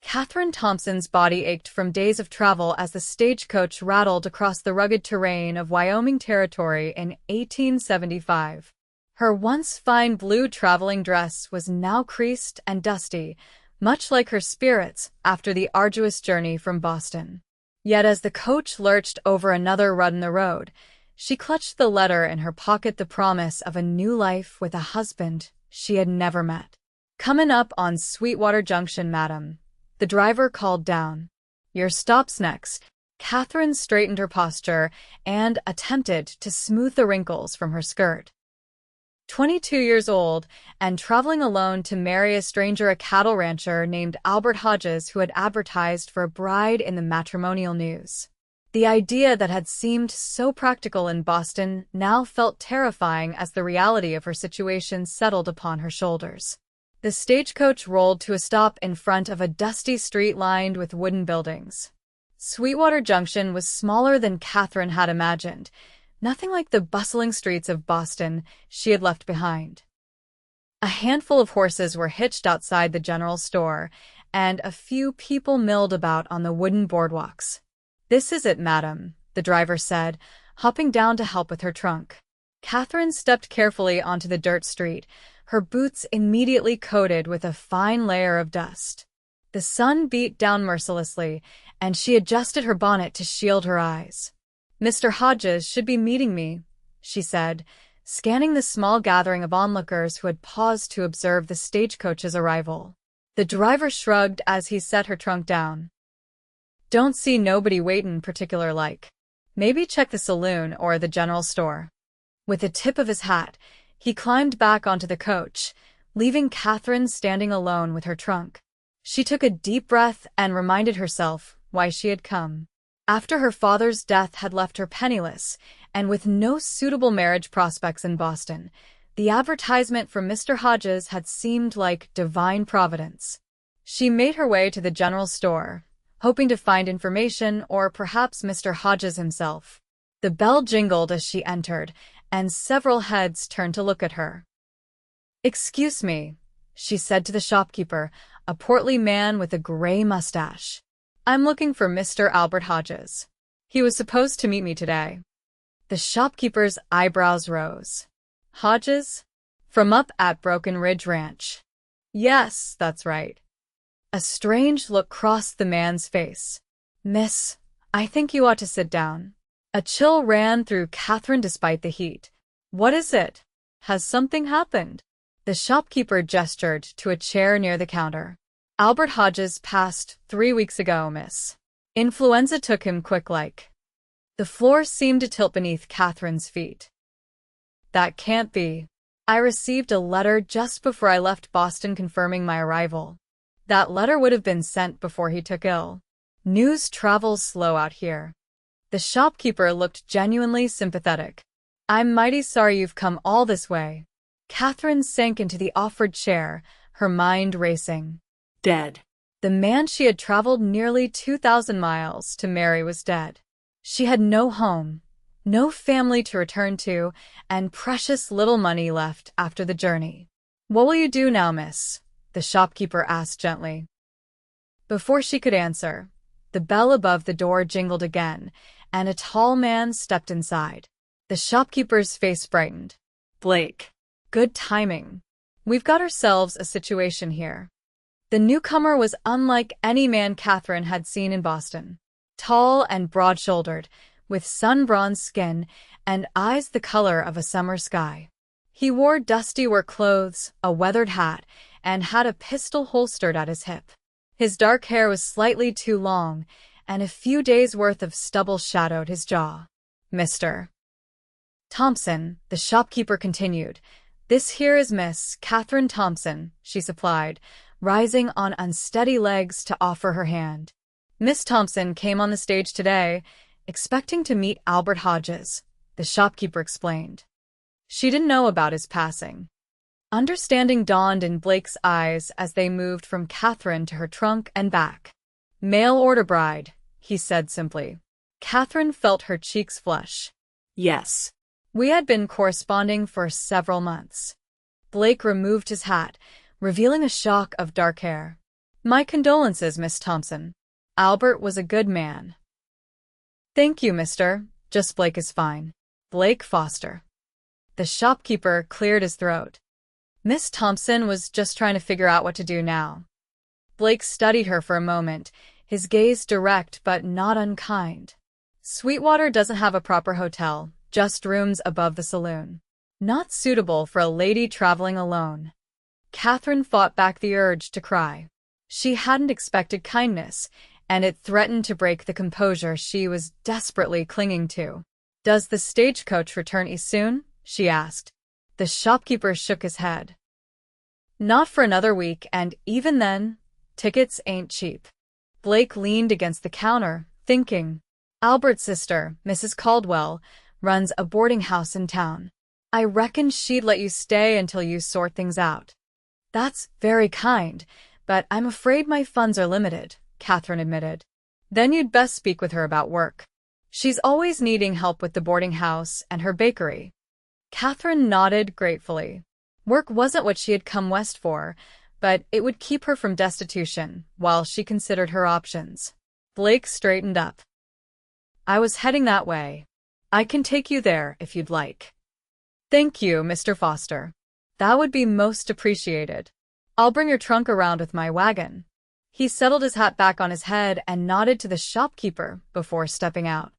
Katherine Thompson's body ached from days of travel as the stagecoach rattled across the rugged terrain of Wyoming Territory in 1875. Her once fine blue traveling dress was now creased and dusty, much like her spirits after the arduous journey from Boston. Yet as the coach lurched over another rut in the road, she clutched the letter in her pocket, the promise of a new life with a husband she had never met. "Coming up on Sweetwater Junction, madam," the driver called down. "Your stop's next." Katherine straightened her posture and attempted to smooth the wrinkles from her skirt. 22 years old and traveling alone to marry a stranger, a cattle rancher named Albert Hodges who had advertised for a bride in the matrimonial news. The idea that had seemed so practical in Boston now felt terrifying as the reality of her situation settled upon her shoulders. The stagecoach rolled to a stop in front of a dusty street lined with wooden buildings. Sweetwater Junction was smaller than Katherine had imagined, nothing like the bustling streets of Boston she had left behind. A handful of horses were hitched outside the general store, and a few people milled about on the wooden boardwalks. "This is it, madam," the driver said, hopping down to help with her trunk. Katherine stepped carefully onto the dirt street, her boots immediately coated with a fine layer of dust. The sun beat down mercilessly, and she adjusted her bonnet to shield her eyes. "Mr. Hodges should be meeting me," she said, scanning the small gathering of onlookers who had paused to observe the stagecoach's arrival. The driver shrugged as he set her trunk down. "Don't see nobody waitin' particular like. Maybe check the saloon or the general store." With a tip of his hat, he climbed back onto the coach, leaving Katherine standing alone with her trunk. She took a deep breath and reminded herself why she had come. After her father's death had left her penniless, and with no suitable marriage prospects in Boston, the advertisement from Mr. Hodges had seemed like divine providence. She made her way to the general store, hoping to find information or perhaps Mr. Hodges himself. The bell jingled as she entered, and several heads turned to look at her. "Excuse me," she said to the shopkeeper, a portly man with a gray mustache. "I'm looking for Mr. Albert Hodges. He was supposed to meet me today." The shopkeeper's eyebrows rose. "Hodges? From up at Broken Ridge Ranch?" "Yes, that's right." A strange look crossed the man's face. "Miss, I think you ought to sit down." A chill ran through Katherine despite the heat. "What is it? Has something happened?" The shopkeeper gestured to a chair near the counter. "Albert Hodges passed 3 weeks ago, miss. Influenza took him quick-like." The floor seemed to tilt beneath Katherine's feet. "That can't be. I received a letter just before I left Boston confirming my arrival. That letter would have been sent before he took ill. News travels slow out here." The shopkeeper looked genuinely sympathetic. "I'm mighty sorry you've come all this way." Katherine sank into the offered chair, her mind racing. Dead. The man she had traveled nearly 2,000 miles to marry was dead. She had no home, no family to return to, and precious little money left after the journey. "What will you do now, miss?" the shopkeeper asked gently. Before she could answer, the bell above the door jingled again, and a tall man stepped inside. The shopkeeper's face brightened. "Blake. Good timing. We've got ourselves a situation here." The newcomer was unlike any man Katherine had seen in Boston. Tall and broad-shouldered, with sun-bronzed skin and eyes the color of a summer sky. He wore dusty work clothes, a weathered hat, and had a pistol holstered at his hip. His dark hair was slightly too long, and a few days' worth of stubble shadowed his jaw. "Mr. Thompson," the shopkeeper continued. "This here is Miss Katherine Thompson," she supplied, rising on unsteady legs to offer her hand. "Miss Thompson came on the stage today, expecting to meet Albert Hodges," the shopkeeper explained. She didn't know about his passing. Understanding dawned in Blake's eyes as they moved from Katherine to her trunk and back. "Mail order bride," he said simply. Katherine felt her cheeks flush. "Yes. We had been corresponding for several months." Blake removed his hat, revealing a shock of dark hair. My condolences, Miss Thompson. Albert was a good man. Thank you, mister. Just Blake is fine. Blake Foster. The shopkeeper cleared his throat. Miss Thompson was just trying to figure out what to do now. Blake studied her for a moment, his gaze direct but not unkind. Sweetwater doesn't have a proper hotel, just rooms above the saloon. Not suitable for a lady traveling alone. Katherine fought back the urge to cry. She hadn't expected kindness, and it threatened to break the composure she was desperately clinging to. Does the stagecoach return east soon? She asked. The shopkeeper shook his head. Not for another week, and even then, tickets ain't cheap. Blake leaned against the counter, thinking. Albert's sister, Mrs. Caldwell, runs a boarding house in town. I reckon she'd let you stay until you sort things out. That's very kind, but I'm afraid my funds are limited, Katherine admitted. Then you'd best speak with her about work. She's always needing help with the boarding house and her bakery. Katherine nodded gratefully. Work wasn't what she had come west for, but it would keep her from destitution while she considered her options. Blake straightened up. I was heading that way. I can take you there if you'd like. Thank you, Mr. Foster. That would be most appreciated. I'll bring your trunk around with my wagon. He settled his hat back on his head and nodded to the shopkeeper before stepping out.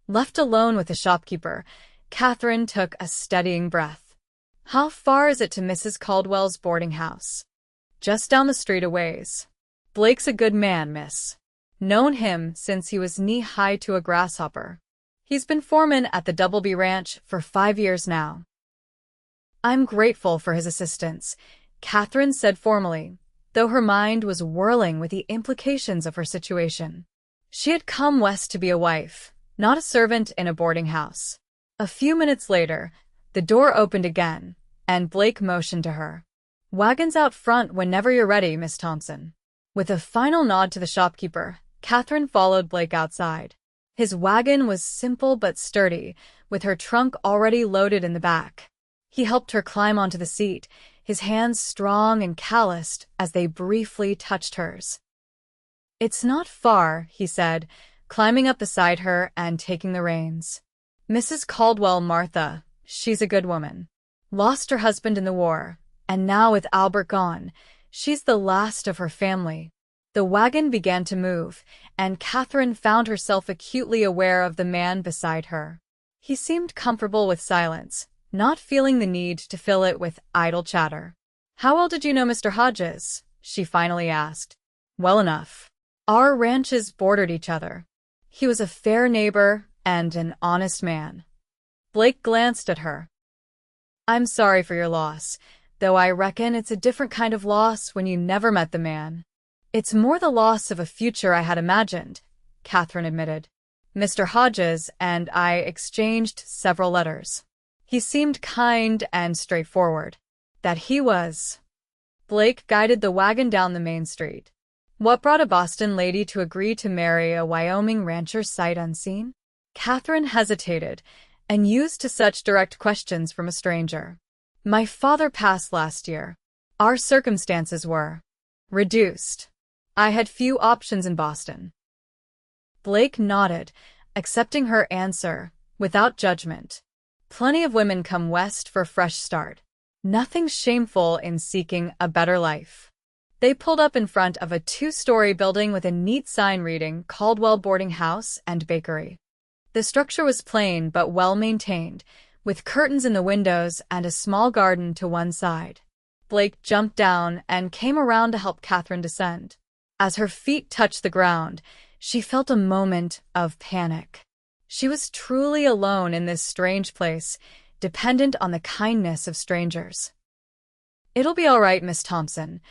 Left alone with the shopkeeper, Katherine took a steadying breath. How far is it to Mrs. Caldwell's boarding house? Just down the street a ways. Blake's a good man, miss. Known him since he was knee-high to a grasshopper. He's been foreman at the Doubleby Ranch for 5 years now. I'm grateful for his assistance, Katherine said formally, though her mind was whirling with the implications of her situation. She had come west to be a wife, not a servant in a boarding house. A few minutes later, the door opened again, and Blake motioned to her. Wagon's out front whenever you're ready, Miss Thompson. With a final nod to the shopkeeper, Katherine followed Blake outside. His wagon was simple but sturdy, with her trunk already loaded in the back. He helped her climb onto the seat, his hands strong and calloused as they briefly touched hers. It's not far, he said, climbing up beside her and taking the reins. Mrs. Caldwell, Martha, she's a good woman. Lost her husband in the war, and now with Albert gone, she's the last of her family. The wagon began to move, and Katherine found herself acutely aware of the man beside her. He seemed comfortable with silence, not feeling the need to fill it with idle chatter. How well did you know Mr. Hodges? She finally asked. Well enough. Our ranches bordered each other. He was a fair neighbor and an honest man. Blake glanced at her. I'm sorry for your loss, though I reckon it's a different kind of loss when you never met the man. It's more the loss of a future I had imagined, Katherine admitted. Mr. Hodges and I exchanged several letters. He seemed kind and straightforward. That he was. Blake guided the wagon down the main street. What brought a Boston lady to agree to marry a Wyoming rancher sight unseen? Katherine hesitated, and used to such direct questions from a stranger. My father passed last year. Our circumstances were reduced. I had few options in Boston. Blake nodded, accepting her answer, without judgment. Plenty of women come west for a fresh start. Nothing shameful in seeking a better life. They pulled up in front of a 2-story building with a neat sign reading Caldwell Boarding House and Bakery. The structure was plain but well-maintained, with curtains in the windows and a small garden to one side. Blake jumped down and came around to help Katherine descend. As her feet touched the ground, she felt a moment of panic. She was truly alone in this strange place, dependent on the kindness of strangers. It'll be all right, Miss Thompson,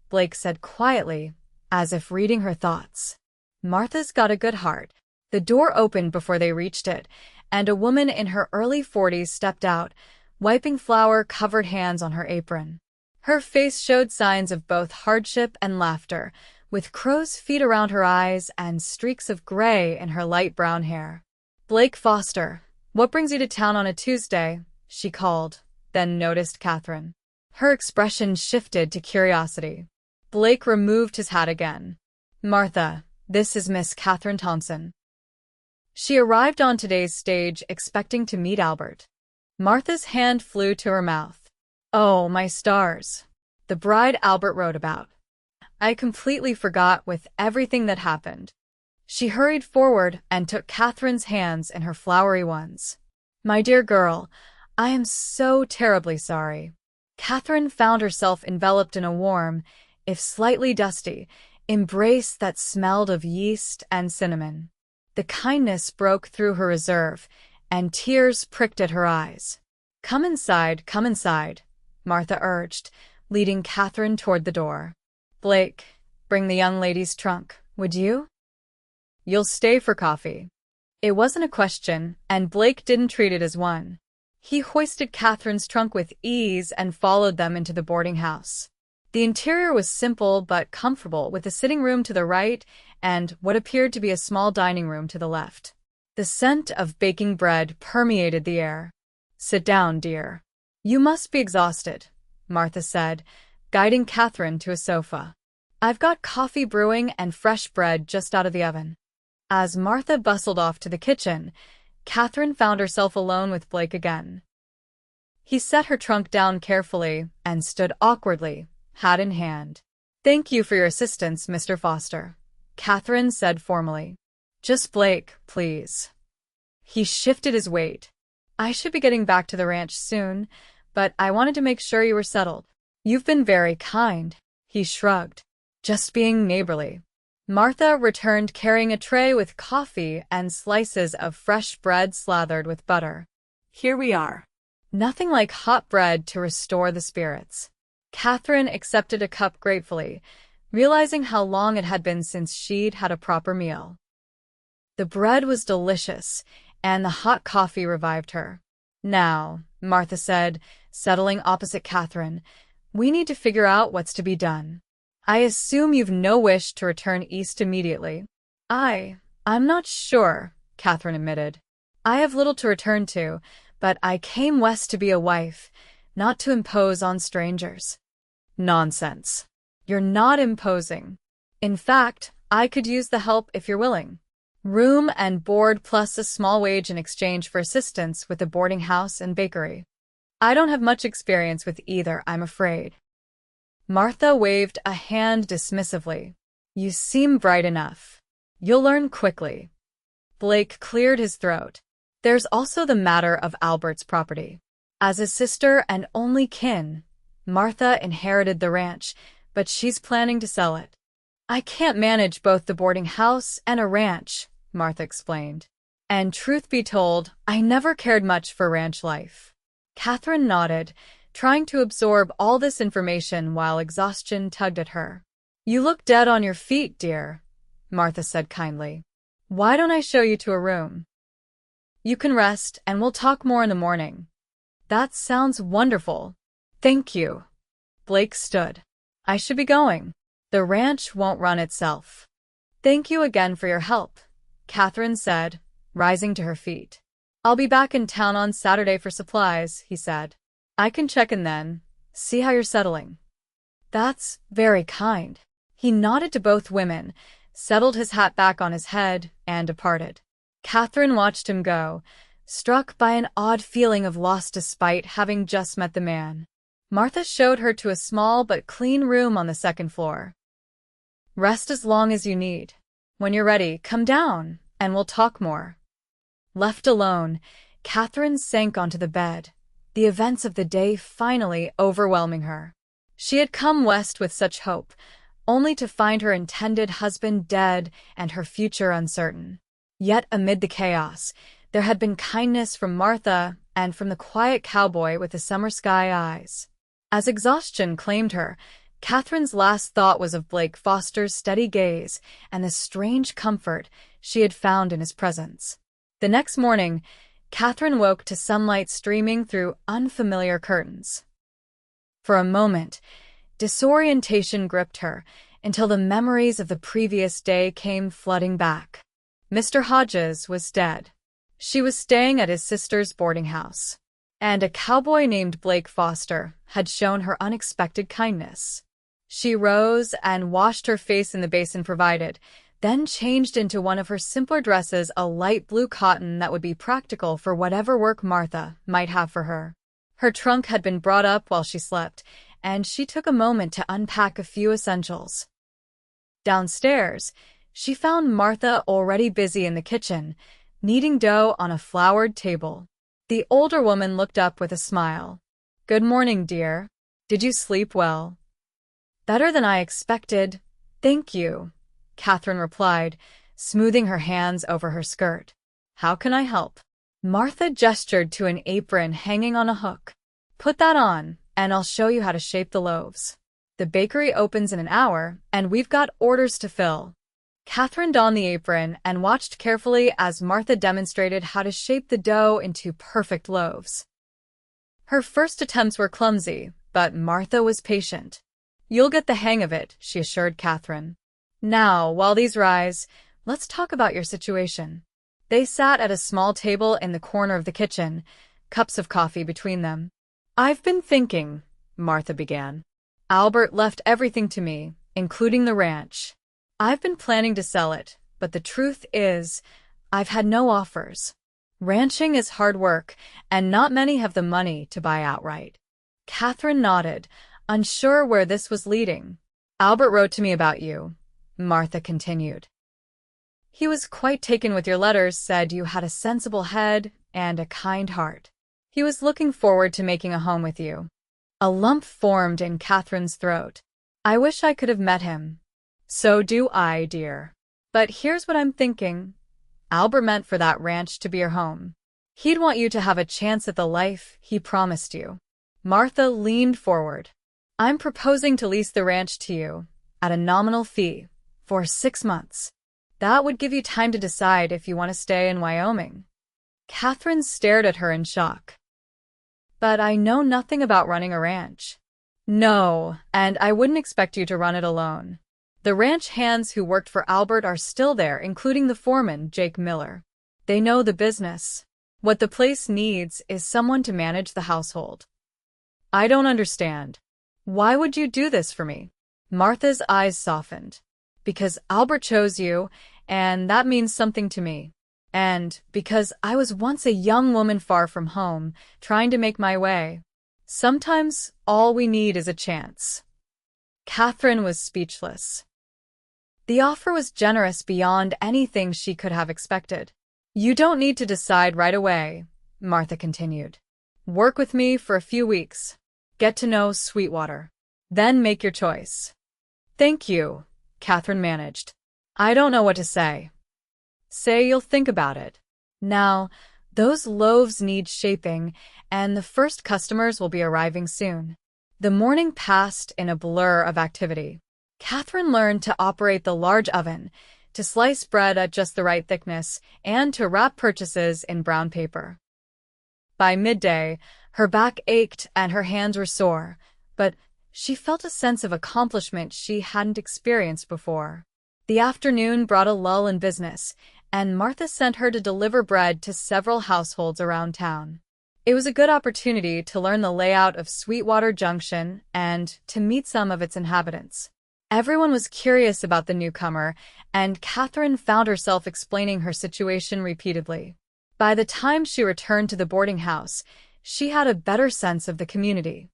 Blake said quietly, as if reading her thoughts. Martha's got a good heart. The door opened before they reached it, and a woman in her early 40s stepped out, wiping flour-covered hands on her apron. Her face showed signs of both hardship and laughter, with crow's feet around her eyes and streaks of gray in her light brown hair. Blake Foster, what brings you to town on a Tuesday? She called, then noticed Katherine. Her expression shifted to curiosity. Blake removed his hat again. "Martha, this is Miss Katherine Thompson." She arrived on today's stage expecting to meet Albert. Martha's hand flew to her mouth. "Oh, my stars. The bride Albert wrote about. I completely forgot with everything that happened." She hurried forward and took Catherine's hands in her floury ones. "My dear girl, I am so terribly sorry." Katherine found herself enveloped in a warm, if slightly dusty, embrace that smelled of yeast and cinnamon. The kindness broke through her reserve, and tears pricked at her eyes. Come inside," Martha urged, leading Katherine toward the door. "Blake, bring the young lady's trunk, would you? You'll stay for coffee." It wasn't a question, and Blake didn't treat it as one. He hoisted Catherine's trunk with ease and followed them into the boarding house. The interior was simple but comfortable, with a sitting room to the right and what appeared to be a small dining room to the left. The scent of baking bread permeated the air. "Sit down, dear. You must be exhausted," Martha said, guiding Katherine to a sofa. "I've got coffee brewing and fresh bread just out of the oven." As Martha bustled off to the kitchen, Katherine found herself alone with Blake again. He set her trunk down carefully and stood awkwardly, hat in hand. "Thank you for your assistance, Mr. Foster," Katherine said formally. "Just Blake, please." He shifted his weight. "I should be getting back to the ranch soon, but I wanted to make sure you were settled." "You've been very kind," he shrugged. "Just being neighborly." Martha returned carrying a tray with coffee and slices of fresh bread slathered with butter. "Here we are." Nothing like hot bread to restore the spirits. Katherine accepted a cup gratefully, realizing how long it had been since she'd had a proper meal. The bread was delicious, and the hot coffee revived her. "Now," Martha said, settling opposite Katherine, "we need to figure out what's to be done. I assume you've no wish to return east immediately." I'm not sure," Katherine admitted. "I have little to return to, but I came west to be a wife, not to impose on strangers." "Nonsense. You're not imposing. In fact, I could use the help if you're willing. Room and board plus a small wage in exchange for assistance with the boarding house and bakery. I don't have much experience with either, I'm afraid." Martha waved a hand dismissively. "You seem bright enough. You'll learn quickly." Blake cleared his throat. "There's also the matter of Albert's property. As a sister and only kin, Martha inherited the ranch, but she's planning to sell it." "I can't manage both the boarding house and a ranch," Martha explained. "And truth be told, I never cared much for ranch life." Katherine nodded, trying to absorb all this information while exhaustion tugged at her. "You look dead on your feet, dear," Martha said kindly. "Why don't I show you to a room? You can rest, and we'll talk more in the morning." "That sounds wonderful. Thank you." Blake stood. "I should be going. The ranch won't run itself." "Thank you again for your help," Katherine said, rising to her feet. "I'll be back in town on Saturday for supplies," he said. "I can check in then, see how you're settling." "That's very kind." He nodded to both women, settled his hat back on his head, and departed. Katherine watched him go, struck by an odd feeling of loss despite having just met the man. Martha showed her to a small but clean room on the second floor. "Rest as long as you need. When you're ready, come down, and we'll talk more." Left alone, Katherine sank onto the bed, the events of the day finally overwhelming her. She had come west with such hope, only to find her intended husband dead and her future uncertain. Yet amid the chaos, there had been kindness from Martha and from the quiet cowboy with the summer sky eyes. As exhaustion claimed her, Katherine's last thought was of Blake Foster's steady gaze and the strange comfort she had found in his presence. The next morning, Katherine woke to sunlight streaming through unfamiliar curtains. For a moment, disorientation gripped her until the memories of the previous day came flooding back. Mr. Hodges was dead. She was staying at his sister's boarding house, and a cowboy named Blake Foster had shown her unexpected kindness. She rose and washed her face in the basin provided, then changed into one of her simpler dresses, a light blue cotton that would be practical for whatever work Martha might have for her. Her trunk had been brought up while she slept, and she took a moment to unpack a few essentials. Downstairs, she found Martha already busy in the kitchen, kneading dough on a floured table. The older woman looked up with a smile. "Good morning, dear. Did you sleep well?" "Better than I expected, thank you," Katherine replied, smoothing her hands over her skirt. "How can I help?" Martha gestured to an apron hanging on a hook. "Put that on, and I'll show you how to shape the loaves. The bakery opens in an hour, and we've got orders to fill." Katherine donned the apron and watched carefully as Martha demonstrated how to shape the dough into perfect loaves. Her first attempts were clumsy, but Martha was patient. "You'll get the hang of it," she assured Katherine. "Now, while these rise, let's talk about your situation." They sat at a small table in the corner of the kitchen, cups of coffee between them. "I've been thinking," Martha began. "Albert left everything to me, including the ranch. I've been planning to sell it, but the truth is, I've had no offers. Ranching is hard work, and not many have the money to buy outright." Katherine nodded, unsure where this was leading. "Albert wrote to me about you," Martha continued. "He was quite taken with your letters, said you had a sensible head and a kind heart. He was looking forward to making a home with you." A lump formed in Katherine's throat. "I wish I could have met him." "So do I, dear. But here's what I'm thinking. Albert meant for that ranch to be your home. He'd want you to have a chance at the life he promised you." Martha leaned forward. "I'm proposing to lease the ranch to you, at a nominal fee, for 6 months. That would give you time to decide if you want to stay in Wyoming." Katherine stared at her in shock. "But I know nothing about running a ranch." "No, and I wouldn't expect you to run it alone. The ranch hands who worked for Albert are still there, including the foreman, Jake Miller. They know the business. What the place needs is someone to manage the household." "I don't understand. Why would you do this for me?" Martha's eyes softened. "Because Albert chose you, and that means something to me. And because I was once a young woman far from home, trying to make my way. Sometimes all we need is a chance." Katherine was speechless. The offer was generous beyond anything she could have expected. "You don't need to decide right away," Martha continued. "Work with me for a few weeks. Get to know Sweetwater. Then make your choice." "Thank you," Katherine managed. "I don't know what to say." "Say you'll think about it. Now, those loaves need shaping, and the first customers will be arriving soon." The morning passed in a blur of activity. Katherine learned to operate the large oven, to slice bread at just the right thickness, and to wrap purchases in brown paper. By midday, her back ached and her hands were sore, but she felt a sense of accomplishment she hadn't experienced before. The afternoon brought a lull in business, and Martha sent her to deliver bread to several households around town. It was a good opportunity to learn the layout of Sweetwater Junction and to meet some of its inhabitants. Everyone was curious about the newcomer, and Katherine found herself explaining her situation repeatedly. By the time she returned to the boarding house, she had a better sense of the community.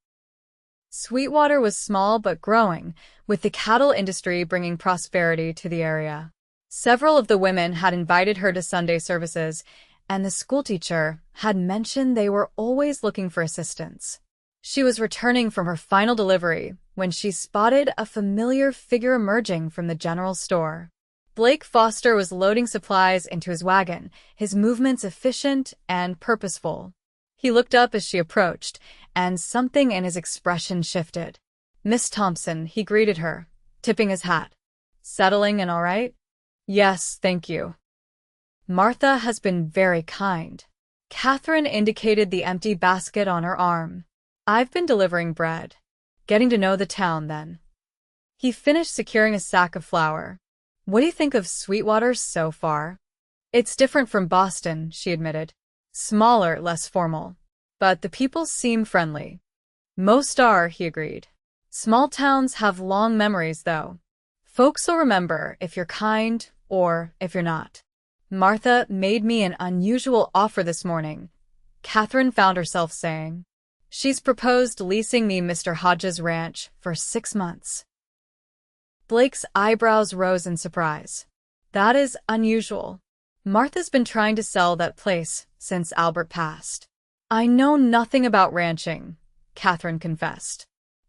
Sweetwater was small but growing, with the cattle industry bringing prosperity to the area. Several of the women had invited her to Sunday services, and the schoolteacher had mentioned they were always looking for assistance. She was returning from her final delivery when she spotted a familiar figure emerging from the general store. Blake Foster was loading supplies into his wagon, his movements efficient and purposeful. He looked up as she approached, and something in his expression shifted. "Miss Thompson," he greeted her, tipping his hat. "Settling in all right?" "Yes, thank you." "Martha has been very kind." Katherine indicated the empty basket on her arm. "I've been delivering bread. Getting to know the town, then." He finished securing a sack of flour. "What do you think of Sweetwater so far?" "It's different from Boston," she admitted. "Smaller, less formal. But the people seem friendly." "Most are," he agreed. Small towns have long memories, though. Folks will remember if you're kind or if you're not. Martha made me an unusual offer this morning, Katherine found herself saying. She's proposed leasing me Mr. Hodges' ranch for 6 months. Blake's eyebrows rose in surprise. That is unusual. Martha's been trying to sell that place since Albert passed. I know nothing about ranching, Katherine confessed.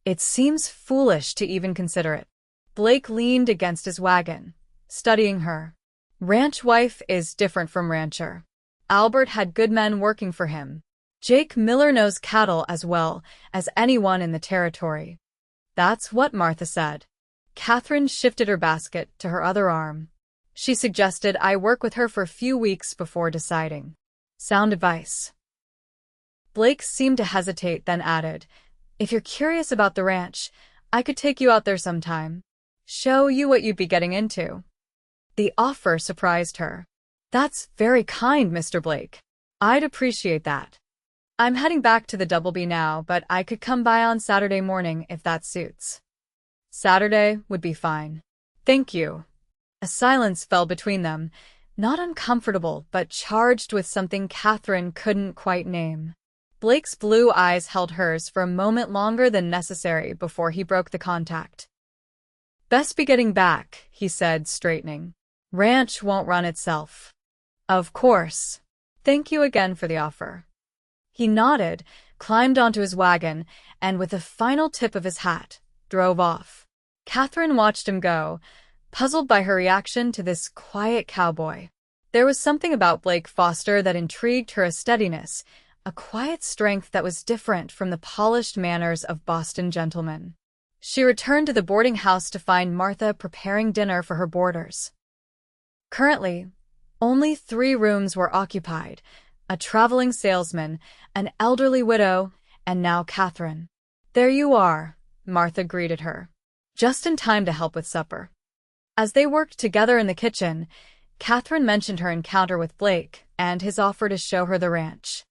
It seems foolish to even consider it. Blake leaned against his wagon, studying her. Ranch wife is different from rancher. Albert had good men working for him. Jake Miller knows cattle as well as anyone in the territory. That's what Martha said. Katherine shifted her basket to her other arm. She suggested I work with her for a few weeks before deciding. Sound advice. Blake seemed to hesitate, then added, If you're curious about the ranch, I could take you out there sometime. Show you what you'd be getting into. The offer surprised her. That's very kind, Mr. Blake. I'd appreciate that. I'm heading back to the Double B now, but I could come by on Saturday morning if that suits. Saturday would be fine. Thank you. A silence fell between them, not uncomfortable, but charged with something Katherine couldn't quite name. Blake's blue eyes held hers for a moment longer than necessary before he broke the contact. Best be getting back, he said, straightening. Ranch won't run itself. Of course. Thank you again for the offer. He nodded, climbed onto his wagon, and with a final tip of his hat, drove off. Katherine watched him go, puzzled by her reaction to this quiet cowboy. There was something about Blake Foster that intrigued her, a steadiness, a quiet strength that was different from the polished manners of Boston gentlemen. She returned to the boarding house to find Martha preparing dinner for her boarders. Currently, only 3 rooms were occupied, a traveling salesman, an elderly widow, and now Katherine. There you are, Martha greeted her. Just in time to help with supper. As they worked together in the kitchen, Katherine mentioned her encounter with Blake and his offer to show her the ranch.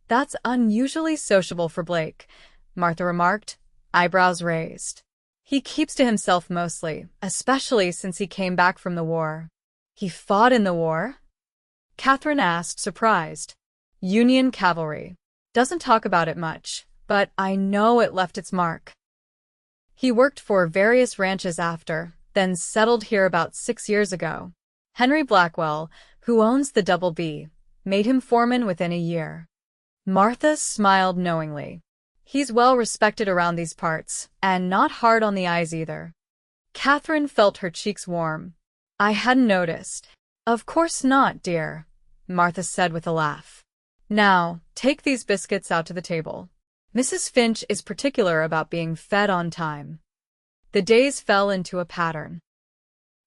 That's unusually sociable for Blake, Martha remarked, eyebrows raised. He keeps to himself mostly, especially since he came back from the war. He fought in the war? Katherine asked, surprised. Union cavalry. Doesn't talk about it much, but I know it left its mark. He worked for various ranches after, then settled here about 6 years ago. Henry Blackwell, who owns the Double B, made him foreman within a year. Martha smiled knowingly. He's well respected around these parts, and not hard on the eyes either. Katherine felt her cheeks warm. I hadn't noticed. Of course not, dear, Martha said with a laugh. Now, take these biscuits out to the table. Mrs. Finch is particular about being fed on time. The days fell into a pattern.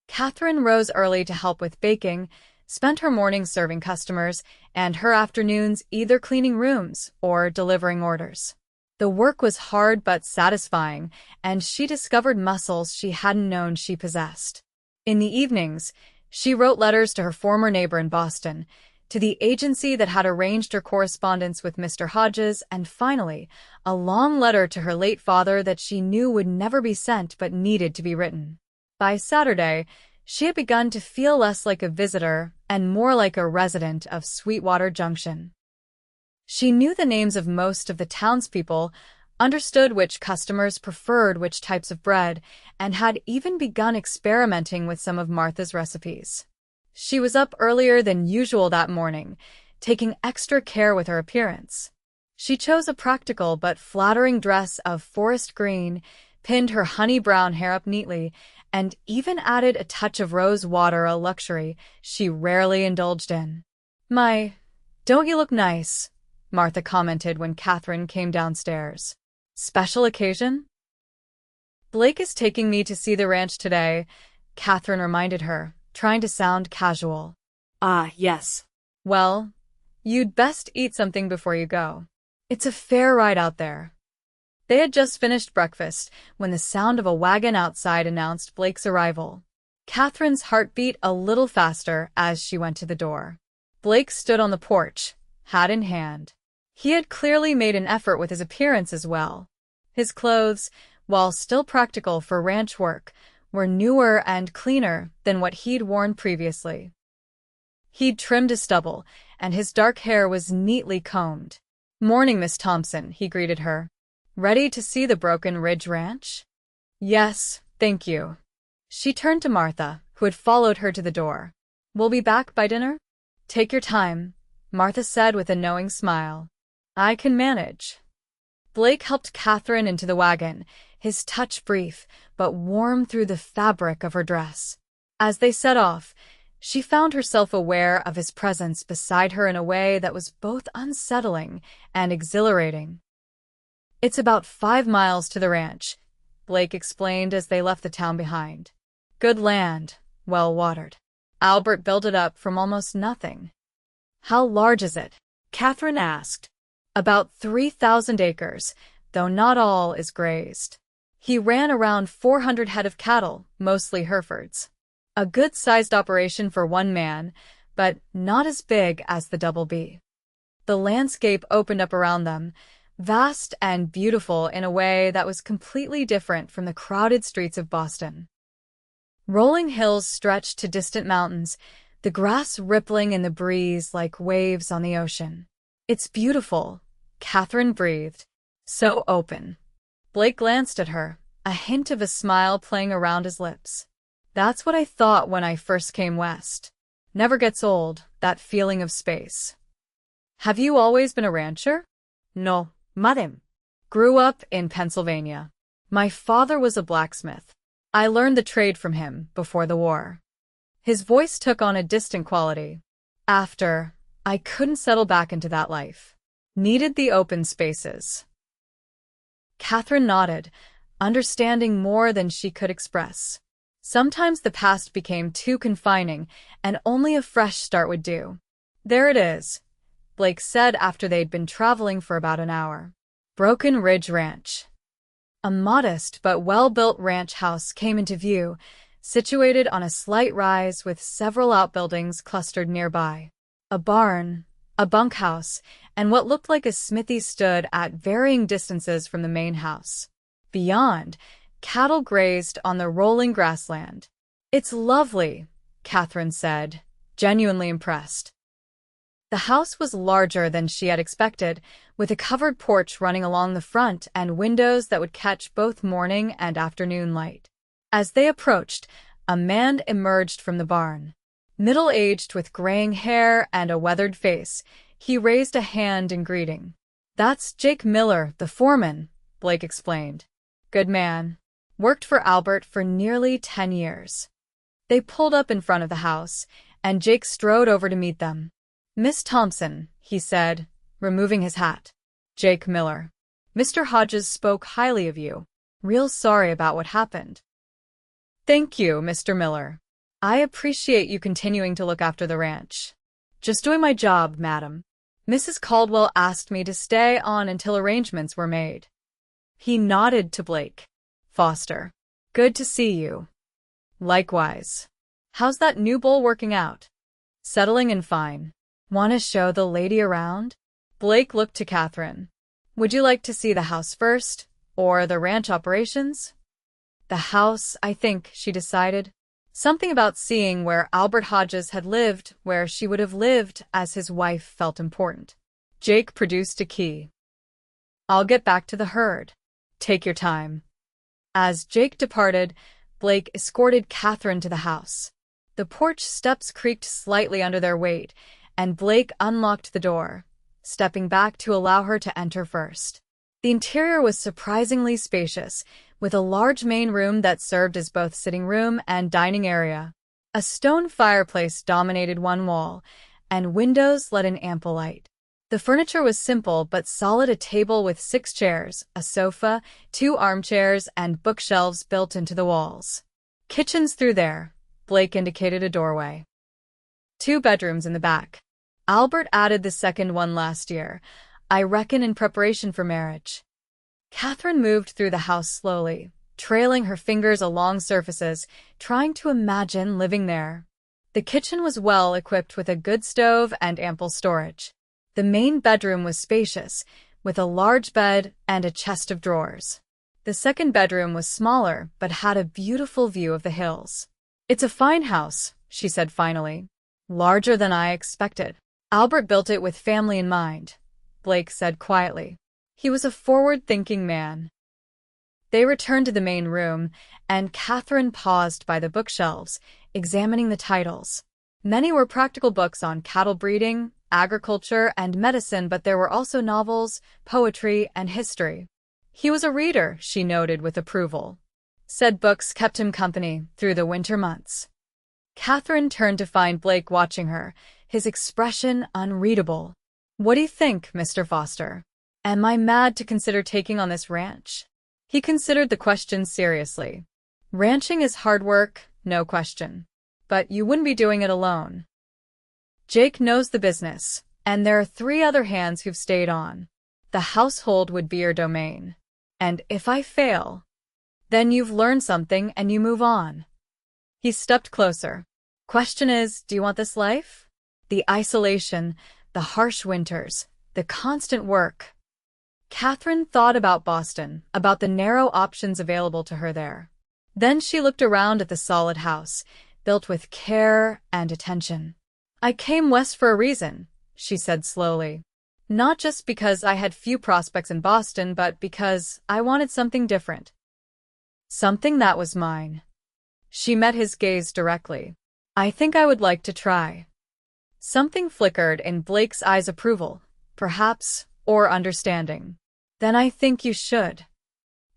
Katherine rose early to help with baking, spent her mornings serving customers, and her afternoons either cleaning rooms or delivering orders. The work was hard but satisfying, and she discovered muscles she hadn't known she possessed. In the evenings, she wrote letters to her former neighbor in Boston, to the agency that had arranged her correspondence with Mr. Hodges, and finally, a long letter to her late father that she knew would never be sent but needed to be written. By Saturday, she had begun to feel less like a visitor and more like a resident of Sweetwater Junction. She knew the names of most of the townspeople, understood which customers preferred which types of bread, and had even begun experimenting with some of Martha's recipes. She was up earlier than usual that morning, taking extra care with her appearance. She chose a practical but flattering dress of forest green, pinned her honey-brown hair up neatly, and even added a touch of rose water, a luxury she rarely indulged in. "My, don't you look nice?" Martha commented when Katherine came downstairs. "Special occasion?" "Blake is taking me to see the ranch today," Katherine reminded her, trying to sound casual. "Ah, yes. Well, you'd best eat something before you go. It's a fair ride out there." They had just finished breakfast when the sound of a wagon outside announced Blake's arrival. Katherine's heart beat a little faster as she went to the door. Blake stood on the porch, hat in hand. He had clearly made an effort with his appearance as well. His clothes, while still practical for ranch work, were newer and cleaner than what he'd worn previously. He'd trimmed his stubble, and his dark hair was neatly combed. "Morning, Miss Thompson," he greeted her. "Ready to see the Broken Ridge Ranch?" "Yes, thank you." She turned to Martha, who had followed her to the door. "We'll be back by dinner?" "Take your time," Martha said with a knowing smile. "I can manage." Blake helped Katherine into the wagon, his touch brief, but warm through the fabric of her dress. As they set off, she found herself aware of his presence beside her in a way that was both unsettling and exhilarating. "It's about 5 miles to the ranch," Blake explained as they left the town behind. "Good land, well watered. Albert built it up from almost nothing." "How large is it?" Katherine asked. "About 3,000 acres, though not all is grazed. He ran around 400 head of cattle, mostly Herefords. A good-sized operation for one man, but not as big as the Double B." The landscape opened up around them, vast and beautiful in a way that was completely different from the crowded streets of Boston. Rolling hills stretched to distant mountains, the grass rippling in the breeze like waves on the ocean. "It's beautiful," Katherine breathed. "So open." Blake glanced at her, a hint of a smile playing around his lips. "That's what I thought when I first came west. Never gets old, that feeling of space." "Have you always been a rancher?" "No, madam. Grew up in Pennsylvania. My father was a blacksmith. I learned the trade from him before the war." His voice took on a distant quality. "After, I couldn't settle back into that life. Needed the open spaces." Katherine nodded, understanding more than she could express. Sometimes the past became too confining, and only a fresh start would do. "There it is," Blake said after they'd been traveling for about an hour. Broken Ridge Ranch. A modest but well-built ranch house came into view, situated on a slight rise with several outbuildings clustered nearby. A barn, a bunkhouse, and what looked like a smithy stood at varying distances from the main house. Beyond, cattle grazed on the rolling grassland. "It's lovely," Katherine said, genuinely impressed. The house was larger than she had expected, with a covered porch running along the front and windows that would catch both morning and afternoon light. As they approached, a man emerged from the barn. Middle-aged with graying hair and a weathered face, he raised a hand in greeting. "That's Jake Miller, the foreman," Blake explained. "Good man. Worked for Albert for nearly 10 years. They pulled up in front of the house, and Jake strode over to meet them. "Miss Thompson," he said, removing his hat. "Jake Miller. Mr. Hodges spoke highly of you. Real sorry about what happened." "Thank you, Mr. Miller. I appreciate you continuing to look after the ranch." "Just doing my job, madam. Mrs. Caldwell asked me to stay on until arrangements were made." He nodded to Blake. "Foster. Good to see you." "Likewise. How's that new bull working out?" "Settling in fine. Want to show the lady around?" Blake looked to Katherine. "Would you like to see the house first, or the ranch operations?" "The house, I think," she decided. Something about seeing where Albert Hodges had lived, where she would have lived as his wife, felt important. Jake produced a key. "I'll get back to the herd. Take your time." As Jake departed, Blake escorted Katherine to the house. The porch steps creaked slightly under their weight, and Blake unlocked the door, stepping back to allow her to enter first. The interior was surprisingly spacious, with a large main room that served as both sitting room and dining area. A stone fireplace dominated one wall, and windows let in ample light. The furniture was simple but solid: a table with 6 chairs, a sofa, 2 armchairs, and bookshelves built into the walls. "Kitchen's through there," Blake indicated a doorway. 2 bedrooms in the back. Albert added the second one last year, I reckon in preparation for marriage. Katherine moved through the house slowly, trailing her fingers along surfaces, trying to imagine living there. The kitchen was well equipped with a good stove and ample storage. The main bedroom was spacious, with a large bed and a chest of drawers. The second bedroom was smaller, but had a beautiful view of the hills. "It's a fine house," she said finally. "Larger than I expected." "Albert built it with family in mind," Blake said quietly. He was a forward-thinking man. They returned to the main room, and Katherine paused by the bookshelves, examining the titles. Many were practical books on cattle breeding, agriculture, and medicine, but there were also novels, poetry, and history. He was a reader, she noted with approval. Said books kept him company through the winter months. Katherine turned to find Blake watching her, his expression unreadable. "What do you think, Mr. Foster? Am I mad to consider taking on this ranch?" He considered the question seriously. "Ranching is hard work, no question. But you wouldn't be doing it alone. Jake knows the business, and there are 3 other hands who've stayed on. The household would be your domain. And if I fail, then you've learned something and you move on." He stepped closer. "Question is, do you want this life? The isolation, the harsh winters, the constant work." Katherine thought about Boston, about the narrow options available to her there. Then she looked around at the solid house, built with care and attention. "I came west for a reason," she said slowly. "Not just because I had few prospects in Boston, but because I wanted something different. Something that was mine." She met his gaze directly. "I think I would like to try." Something flickered in Blake's eyes, approval, perhaps, or understanding. "Then I think you should."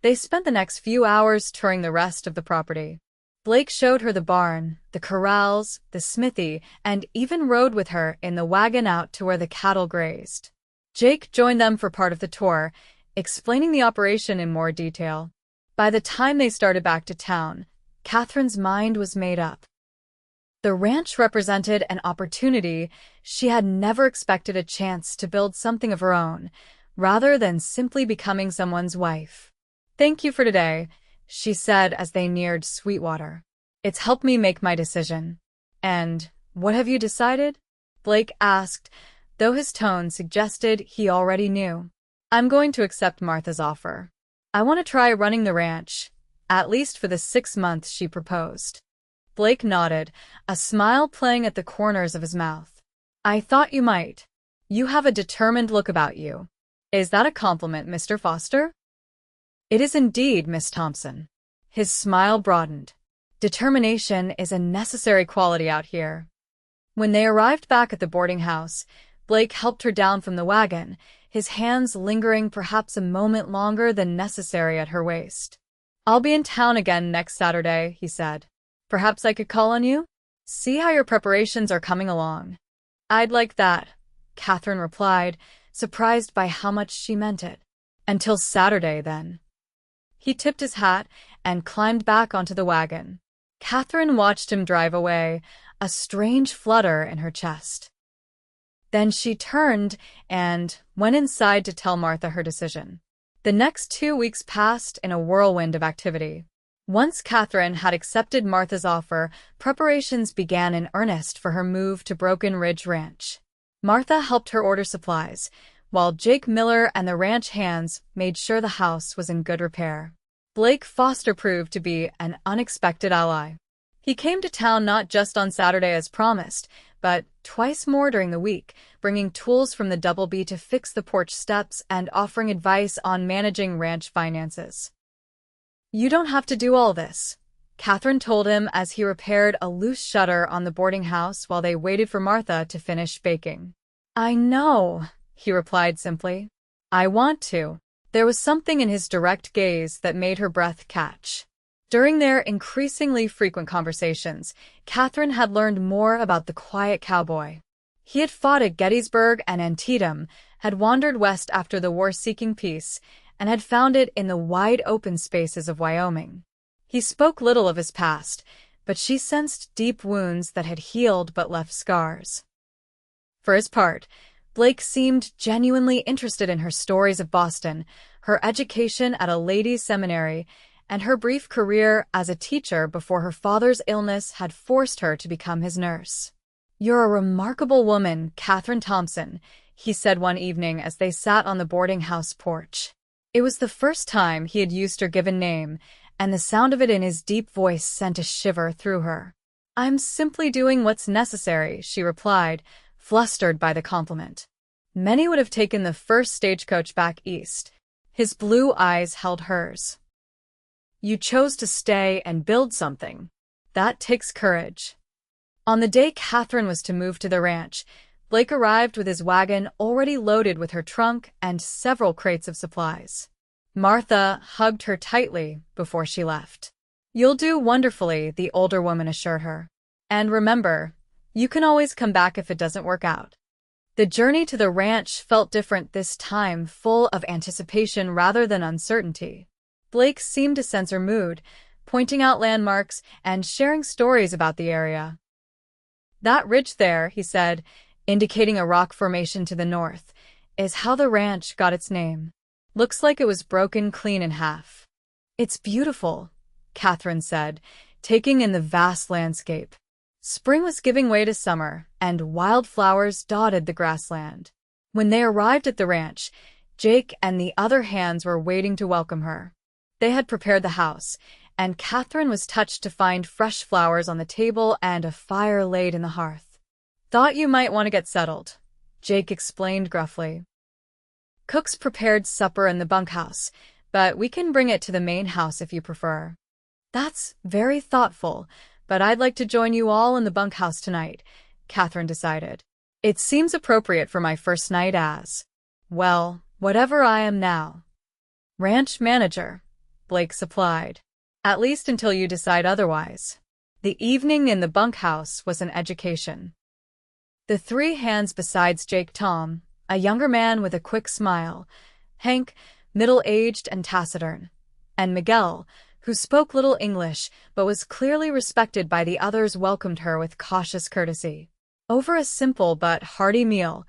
They spent the next few hours touring the rest of the property. Blake showed her the barn, the corrals, the smithy, and even rode with her in the wagon out to where the cattle grazed. Jake joined them for part of the tour, explaining the operation in more detail. By the time they started back to town, Katherine's mind was made up. The ranch represented an opportunity. She had never expected a chance to build something of her own, rather than simply becoming someone's wife. "Thank you for today," she said as they neared Sweetwater. "It's helped me make my decision." "And what have you decided?" Blake asked, though his tone suggested he already knew. "I'm going to accept Martha's offer. I want to try running the ranch, at least for the 6 months she proposed." Blake nodded, a smile playing at the corners of his mouth. "I thought you might. You have a determined look about you. Is that a compliment, Mr. Foster?" "It is indeed, Miss Thompson." His smile broadened. "Determination is a necessary quality out here." When they arrived back at the boarding house, Blake helped her down from the wagon, his hands lingering perhaps a moment longer than necessary at her waist. "I'll be in town again next Saturday," he said. "Perhaps I could call on you? See how your preparations are coming along." "I'd like that," Katherine replied, surprised by how much she meant it. "Until Saturday, then." He tipped his hat and climbed back onto the wagon. Katherine watched him drive away, a strange flutter in her chest. Then she turned and went inside to tell Martha her decision. The next 2 weeks passed in a whirlwind of activity. Once Katherine had accepted Martha's offer, preparations began in earnest for her move to Broken Ridge Ranch. Martha helped her order supplies, while Jake Miller and the ranch hands made sure the house was in good repair. Blake Foster proved to be an unexpected ally. He came to town not just on Saturday as promised, but twice more during the week, bringing tools from the Double B to fix the porch steps and offering advice on managing ranch finances. "You don't have to do all this," Katherine told him as he repaired a loose shutter on the boarding house while they waited for Martha to finish baking. "I know," he replied simply. "I want to." There was something in his direct gaze that made her breath catch. During their increasingly frequent conversations, Katherine had learned more about the quiet cowboy. He had fought at Gettysburg and Antietam, had wandered west after the war seeking peace, and had found it in the wide open spaces of Wyoming. He spoke little of his past, but she sensed deep wounds that had healed but left scars. For his part, Blake seemed genuinely interested in her stories of Boston, her education at a ladies' seminary, and her brief career as a teacher before her father's illness had forced her to become his nurse. "You're a remarkable woman, Katherine Thompson," he said one evening as they sat on the boarding house porch. It was the first time he had used her given name, and the sound of it in his deep voice sent a shiver through her. "I'm simply doing what's necessary," she replied, flustered by the compliment. Many would have taken the first stagecoach back east. His blue eyes held hers. "You chose to stay and build something. That takes courage." On the day Katherine was to move to the ranch, Blake arrived with his wagon already loaded with her trunk and several crates of supplies. Martha hugged her tightly before she left. "You'll do wonderfully," the older woman assured her. "And remember, you can always come back if it doesn't work out." The journey to the ranch felt different this time, full of anticipation rather than uncertainty. Blake seemed to sense her mood, pointing out landmarks and sharing stories about the area. "That ridge there," he said, indicating a rock formation to the north, "is how the ranch got its name. Looks like it was broken clean in half." "It's beautiful," Katherine said, taking in the vast landscape. Spring was giving way to summer, and wildflowers dotted the grassland. When they arrived at the ranch, Jake and the other hands were waiting to welcome her. They had prepared the house, and Katherine was touched to find fresh flowers on the table and a fire laid in the hearth. "Thought you might want to get settled," Jake explained gruffly. "Cooks prepared supper in the bunkhouse, but we can bring it to the main house if you prefer." "That's very thoughtful, but I'd like to join you all in the bunkhouse tonight," Katherine decided. "It seems appropriate for my first night as, well, whatever I am now." "Ranch manager," Blake supplied. "At least until you decide otherwise." The evening in the bunkhouse was an education. The three hands besides Jake, Tom, a younger man with a quick smile, Hank, middle-aged and taciturn, and Miguel, who spoke little English but was clearly respected by the others, welcomed her with cautious courtesy. Over a simple but hearty meal,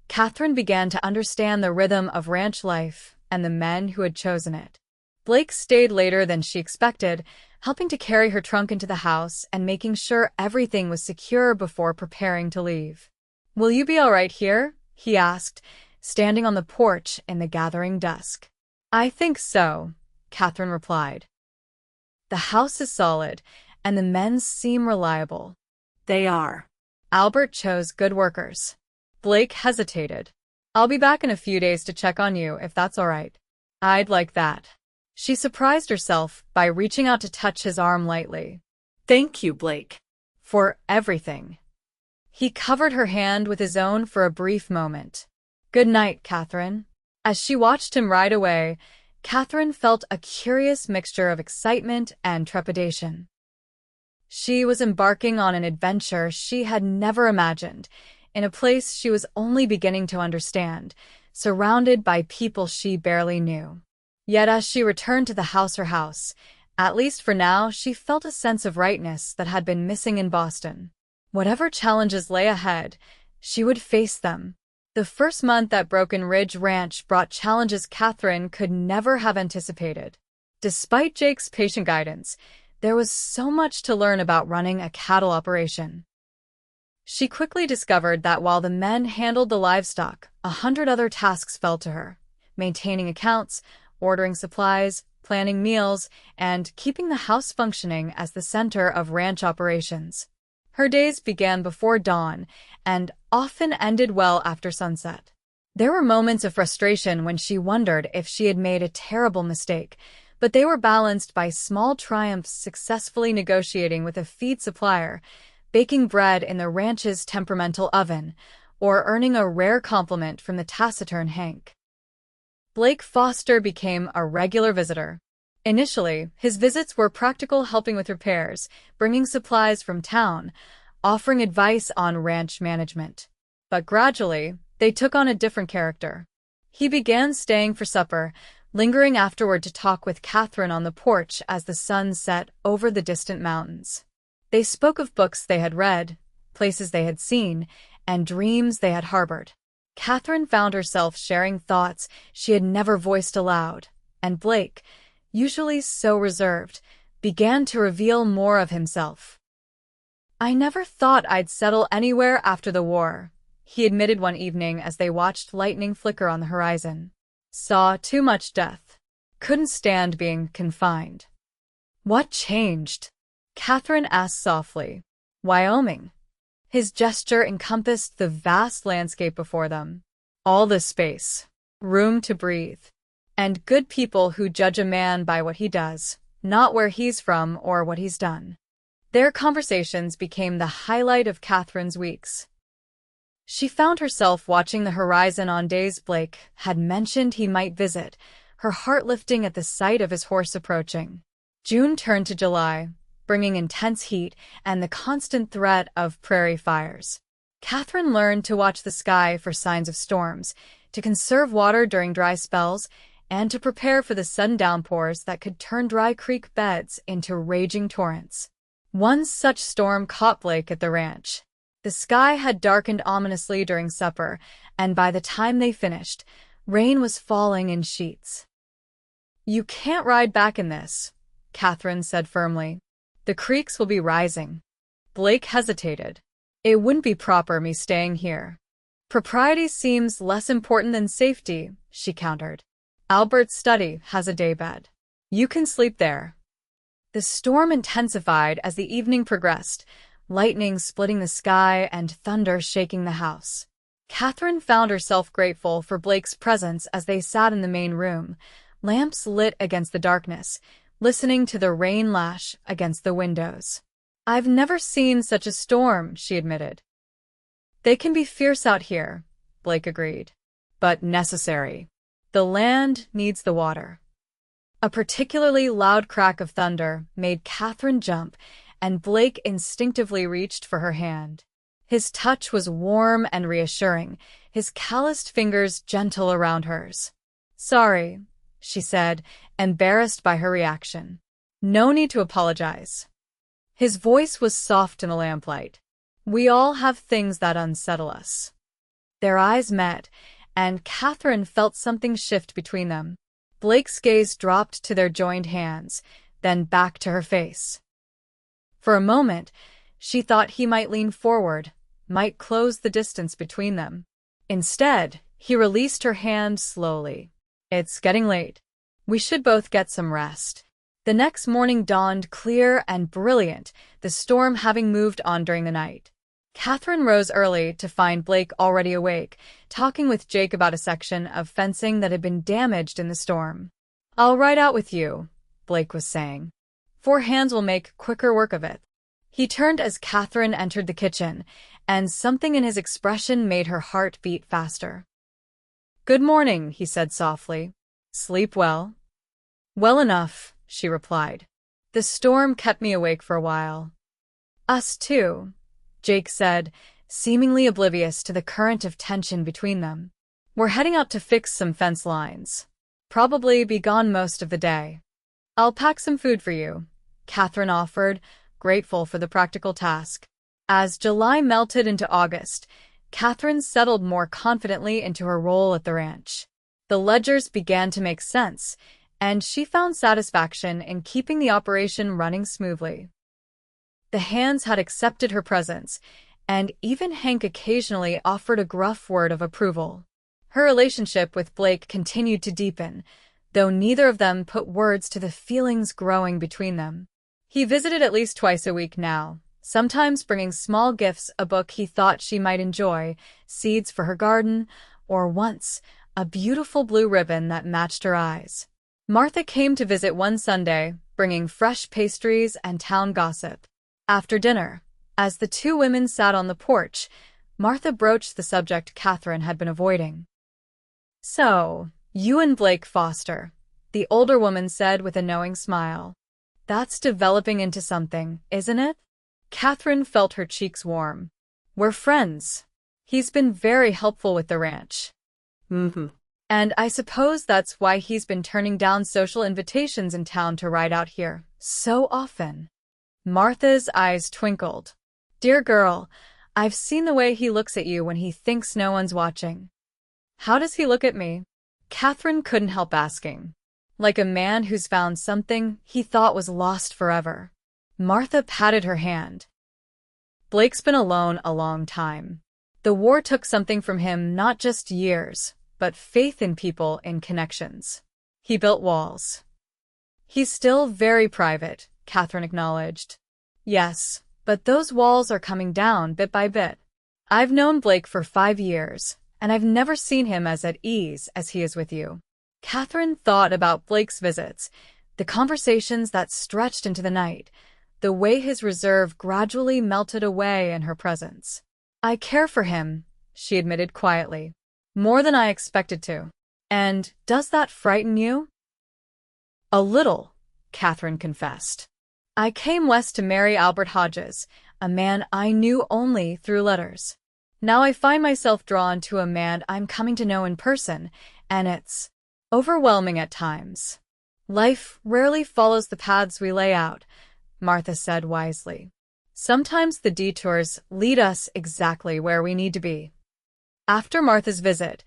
Katherine began to understand the rhythm of ranch life and the men who had chosen it. Blake stayed later than she expected, helping to carry her trunk into the house and making sure everything was secure before preparing to leave. "Will you be all right here?" he asked, standing on the porch in the gathering dusk. "I think so," Katherine replied. "The house is solid, and the men seem reliable." "They are. Albert chose good workers." Blake hesitated. "I'll be back in a few days to check on you, if that's all right." "I'd like that." She surprised herself by reaching out to touch his arm lightly. "Thank you, Blake, for everything." He covered her hand with his own for a brief moment. "Good night, Katherine." As she watched him ride away, Katherine felt a curious mixture of excitement and trepidation. She was embarking on an adventure she had never imagined, in a place she was only beginning to understand, surrounded by people she barely knew. Yet as she returned to her house, at least for now, she felt a sense of rightness that had been missing in Boston. Whatever challenges lay ahead, she would face them. The first month at Broken Ridge Ranch brought challenges Katherine could never have anticipated. Despite Jake's patient guidance, there was so much to learn about running a cattle operation. She quickly discovered that while the men handled the livestock, 100 other tasks fell to her: maintaining accounts, ordering supplies, planning meals, and keeping the house functioning as the center of ranch operations. Her days began before dawn and often ended well after sunset. There were moments of frustration when she wondered if she had made a terrible mistake, but they were balanced by small triumphs: successfully negotiating with a feed supplier, baking bread in the ranch's temperamental oven, or earning a rare compliment from the taciturn Hank. Blake Foster became a regular visitor. Initially, his visits were practical, helping with repairs, bringing supplies from town, offering advice on ranch management. But gradually, they took on a different character. He began staying for supper, lingering afterward to talk with Katherine on the porch as the sun set over the distant mountains. They spoke of books they had read, places they had seen, and dreams they had harbored. Katherine found herself sharing thoughts she had never voiced aloud, and Blake, usually so reserved, began to reveal more of himself. "I never thought I'd settle anywhere after the war," he admitted one evening as they watched lightning flicker on the horizon. Saw too much death. Couldn't stand being confined. What changed? Katherine asked softly. Wyoming. His gesture encompassed the vast landscape before them. All the space, room to breathe, and good people who judge a man by what he does, not where he's from or what he's done. Their conversations became the highlight of Katherine's weeks. She found herself watching the horizon on days Blake had mentioned he might visit, her heart lifting at the sight of his horse approaching. June turned to July, bringing intense heat and the constant threat of prairie fires. Katherine learned to watch the sky for signs of storms, to conserve water during dry spells, and to prepare for the sudden downpours that could turn dry creek beds into raging torrents. One such storm caught Blake at the ranch. The sky had darkened ominously during supper, and by the time they finished, rain was falling in sheets. "You can't ride back in this," Katherine said firmly. "The creeks will be rising." Blake hesitated. "It wouldn't be proper me staying here." "Propriety seems less important than safety," she countered. "Albert's study has a daybed. You can sleep there." The storm intensified as the evening progressed, lightning splitting the sky and thunder shaking the house. Katherine found herself grateful for Blake's presence as they sat in the main room, lamps lit against the darkness, listening to the rain lash against the windows. "I've never seen such a storm," she admitted. "They can be fierce out here," Blake agreed. "But necessary. The land needs the water." A particularly loud crack of thunder made Katherine jump, and Blake instinctively reached for her hand. His touch was warm and reassuring, his calloused fingers gentle around hers. "Sorry," she said, embarrassed by her reaction. "No need to apologize." His voice was soft in the lamplight. "We all have things that unsettle us." Their eyes met, and Katherine felt something shift between them. Blake's gaze dropped to their joined hands, then back to her face. For a moment, she thought he might lean forward, might close the distance between them. Instead, he released her hand slowly. "It's getting late. We should both get some rest." The next morning dawned clear and brilliant, the storm having moved on during the night. Katherine rose early to find Blake already awake, talking with Jake about a section of fencing that had been damaged in the storm. "I'll ride out with you," Blake was saying. "4 hands will make quicker work of it." He turned as Katherine entered the kitchen, and something in his expression made her heart beat faster. "Good morning," he said softly. "Sleep well?" "Well enough," she replied. "The storm kept me awake for a while." "Us too," Jake said, seemingly oblivious to the current of tension between them. "We're heading out to fix some fence lines. Probably be gone most of the day." "I'll pack some food for you," Katherine offered, grateful for the practical task. As July melted into August, Katherine settled more confidently into her role at the ranch. The ledgers began to make sense, and she found satisfaction in keeping the operation running smoothly. The hands had accepted her presence, and even Hank occasionally offered a gruff word of approval. Her relationship with Blake continued to deepen, though neither of them put words to the feelings growing between them. He visited at least twice a week now, sometimes bringing small gifts, a book he thought she might enjoy, seeds for her garden, or once, a beautiful blue ribbon that matched her eyes. Martha came to visit one Sunday, bringing fresh pastries and town gossip. After dinner, as the two women sat on the porch, Martha broached the subject Katherine had been avoiding. "So, you and Blake Foster," the older woman said with a knowing smile. "That's developing into something, isn't it?" Katherine felt her cheeks warm. "We're friends. He's been very helpful with the ranch." "And I suppose that's why he's been turning down social invitations in town to ride out here so often." Martha's eyes twinkled. "Dear girl, I've seen the way he looks at you when he thinks no one's watching." "How does he look at me?" Katherine couldn't help asking. "Like a man who's found something he thought was lost forever." Martha patted her hand. "Blake's been alone a long time. The war took something from him, not just years, but faith in people and connections. He built walls. He's still very private, Katherine acknowledged. Yes, but those walls are coming down bit by bit. I've known Blake for 5 years, and I've never seen him as at ease as he is with you. Katherine thought about Blake's visits, the conversations that stretched into the night, the way his reserve gradually melted away in her presence. I care for him, she admitted quietly. More than I expected to. And does that frighten you? A little, Katherine confessed. I came west to marry Albert Hodges, a man I knew only through letters. Now I find myself drawn to a man I'm coming to know in person, and it's overwhelming at times. Life rarely follows the paths we lay out, Martha said wisely. Sometimes the detours lead us exactly where we need to be. After Martha's visit,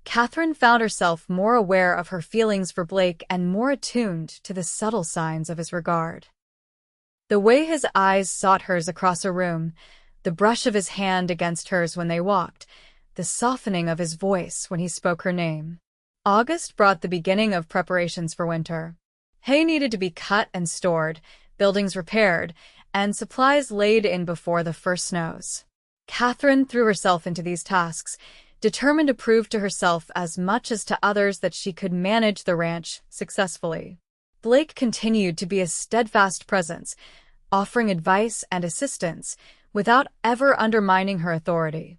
Katherine found herself more aware of her feelings for Blake and more attuned to the subtle signs of his regard. The way his eyes sought hers across a room, the brush of his hand against hers when they walked, the softening of his voice when he spoke her name. August brought the beginning of preparations for winter. Hay needed to be cut and stored, buildings repaired, and supplies laid in before the first snows. Katherine threw herself into these tasks, determined to prove to herself as much as to others that she could manage the ranch successfully. Blake continued to be a steadfast presence, offering advice and assistance without ever undermining her authority.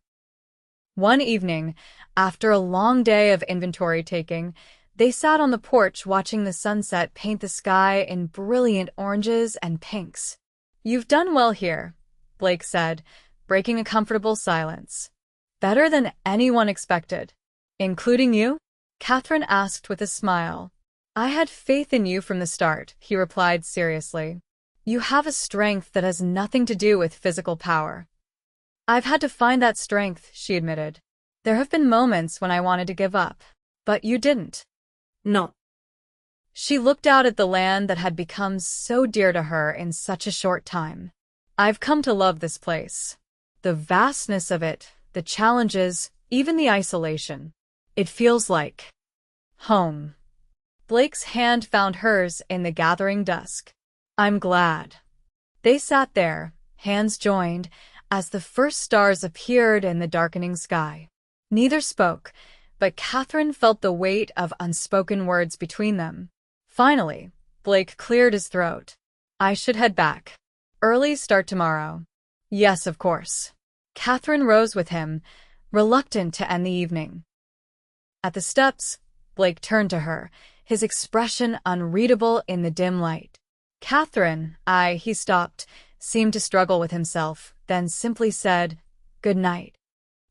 One evening, after a long day of inventory taking, they sat on the porch watching the sunset paint the sky in brilliant oranges and pinks. "You've done well here," Blake said, breaking a comfortable silence. "Better than anyone expected." "Including you?" Katherine asked with a smile. "I had faith in you from the start," he replied seriously. "You have a strength that has nothing to do with physical power." "I've had to find that strength," she admitted. "There have been moments when I wanted to give up. But you didn't." No. She looked out at the land that had become so dear to her in such a short time. "I've come to love this place. The vastness of it, the challenges, even the isolation. It feels like home." Blake's hand found hers in the gathering dusk. "I'm glad." They sat there, hands joined, as the first stars appeared in the darkening sky. Neither spoke, but Katherine felt the weight of unspoken words between them. Finally, Blake cleared his throat. "I should head back. Early start tomorrow." "Yes, of course." Katherine rose with him, reluctant to end the evening. At the steps, Blake turned to her, his expression unreadable in the dim light. "Katherine, he stopped, seemed to struggle with himself, then simply said, 'Good night.'"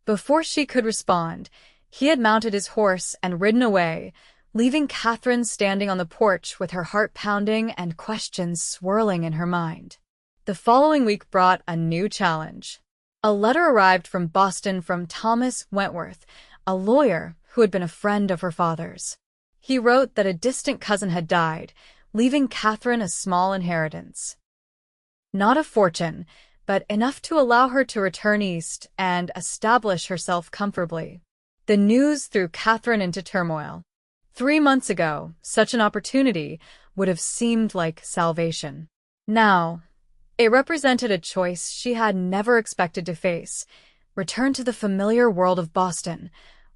Before she could respond, he had mounted his horse and ridden away, leaving Katherine standing on the porch with her heart pounding and questions swirling in her mind. The following week brought a new challenge. A letter arrived from Boston from Thomas Wentworth, a lawyer who had been a friend of her father's. He wrote that a distant cousin had died, leaving Katherine a small inheritance. Not a fortune, but enough to allow her to return east and establish herself comfortably. The news threw Katherine into turmoil. 3 months ago, such an opportunity would have seemed like salvation. Now, it represented a choice she had never expected to face: return to the familiar world of Boston,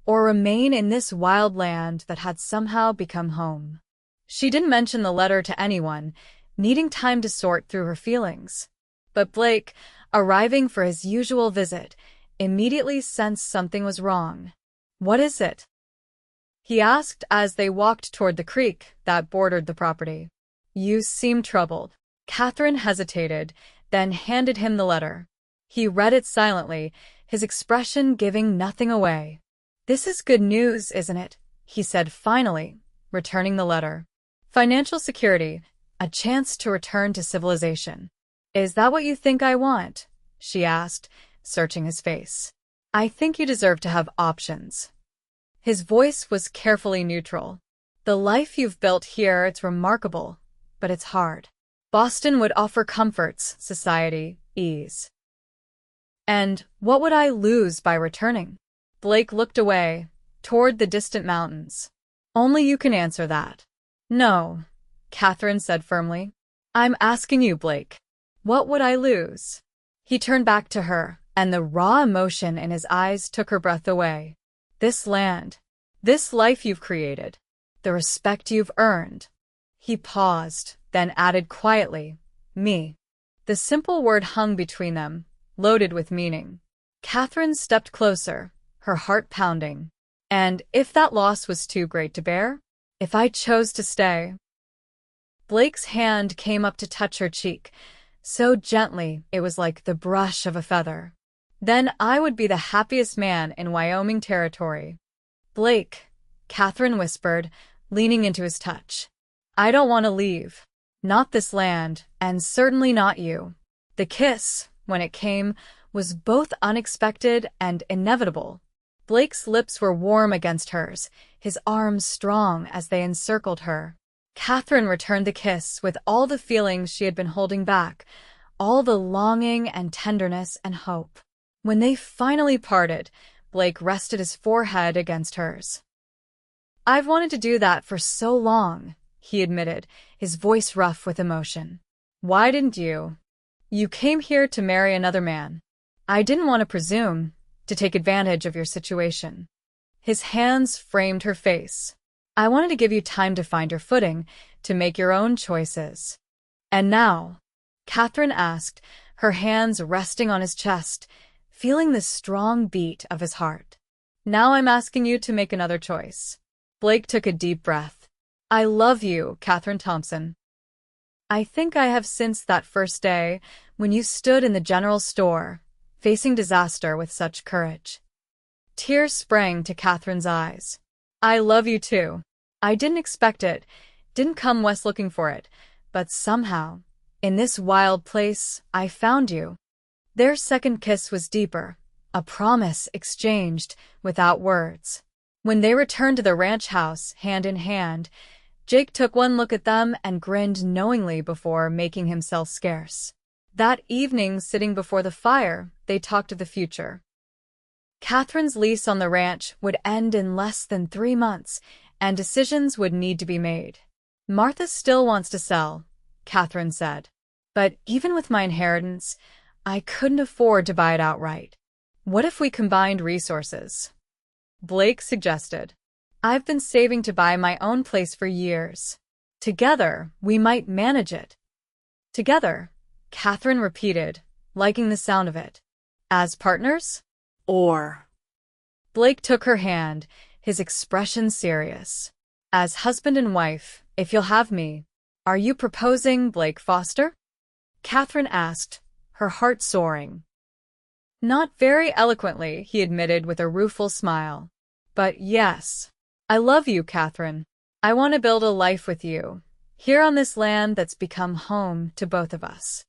or remain in this wild land that had somehow become home. She didn't mention the letter to anyone, needing time to sort through her feelings. But Blake, arriving for his usual visit, immediately sensed something was wrong. "What is it?" he asked as they walked toward the creek that bordered the property. "You seem troubled." Katherine hesitated, then handed him the letter. He read it silently, his expression giving nothing away. "This is good news, isn't it?" he said finally, returning the letter. "Financial security, a chance to return to civilization." "Is that what you think I want?" she asked, searching his face. "I think you deserve to have options." His voice was carefully neutral. "The life you've built here, it's remarkable, but it's hard. Boston would offer comforts, society, ease. And what would I lose by returning?" Blake looked away, toward the distant mountains. Only you can answer that. No, Katherine said firmly. I'm asking you, Blake. What would I lose? He turned back to her, and the raw emotion in his eyes took her breath away. This land, this life you've created, the respect you've earned. He paused, then added quietly, me. The simple word hung between them, loaded with meaning. Katherine stepped closer, her heart pounding. And if that loss was too great to bear? If I chose to stay? Blake's hand came up to touch her cheek, so gently it was like the brush of a feather. Then I would be the happiest man in Wyoming Territory. Blake, Katherine whispered, leaning into his touch. I don't want to leave. Not this land, and certainly not you. The kiss, when it came, was both unexpected and inevitable. Blake's lips were warm against hers, his arms strong as they encircled her. Katherine returned the kiss with all the feelings she had been holding back, all the longing and tenderness and hope. When they finally parted, Blake rested his forehead against hers. I've wanted to do that for so long, he admitted, his voice rough with emotion. Why didn't you? You came here to marry another man. I didn't want to presume, to take advantage of your situation. His hands framed her face. I wanted to give you time to find your footing, to make your own choices. And now? Katherine asked, her hands resting on his chest, feeling the strong beat of his heart. Now I'm asking you to make another choice. Blake took a deep breath. I love you, Katherine Thompson. I think I have since that first day when you stood in the general store, facing disaster with such courage. Tears sprang to Katherine's eyes. I love you too. I didn't expect it, didn't come west looking for it, but somehow, in this wild place, I found you. Their second kiss was deeper, a promise exchanged without words. When they returned to the ranch house, hand in hand, Jake took one look at them and grinned knowingly before making himself scarce. That evening, sitting before the fire, they talked of the future. Katherine's lease on the ranch would end in less than 3 months, and decisions would need to be made. Martha still wants to sell, Katherine said. But even with my inheritance, I couldn't afford to buy it outright. What if we combined resources? Blake suggested. I've been saving to buy my own place for years. Together, we might manage it. Together, Katherine repeated, liking the sound of it. As partners? Or? Blake took her hand, his expression serious. As husband and wife, if you'll have me. Are you proposing Blake Foster? Katherine asked, her heart soaring. Not very eloquently, he admitted with a rueful smile. But yes. I love you, Katherine. I want to build a life with you, here on this land that's become home to both of us.